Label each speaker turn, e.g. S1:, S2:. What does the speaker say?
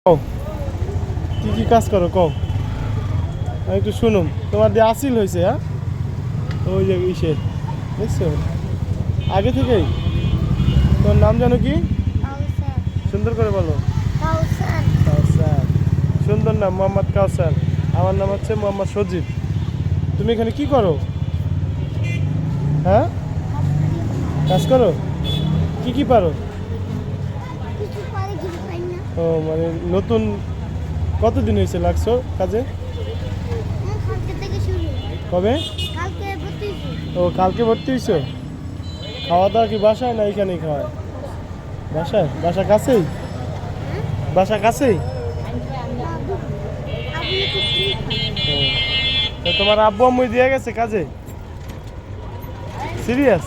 S1: কও কি কি কাজ করো কও একটু শুনুন তোমার দিয়ে আসিল হয়েছে হ্যাঁ ওই যে ইসে দেখছো আগে থেকেই তোমার নাম জানো কি সুন্দর করে বলো কাউসার সুন্দর নাম মোহাম্মদ কাউসার আমার নাম হচ্ছে মোহাম্মদ সজিব তুমি এখানে কি করো হ্যাঁ কাজ করো কি পারো ও মানে নতুন কতদিন হয়েছে লাগছো কাজে কবে ও কালকে ভর্তি হয়েছো খাওয়া দাওয়া কি বাসায় না এখানেই খাওয়ায় বাসা কাছেই বাসা কাছেই তো তোমার আব্বু আম্মু দিয়ে গেছে কাজে সিরিয়াস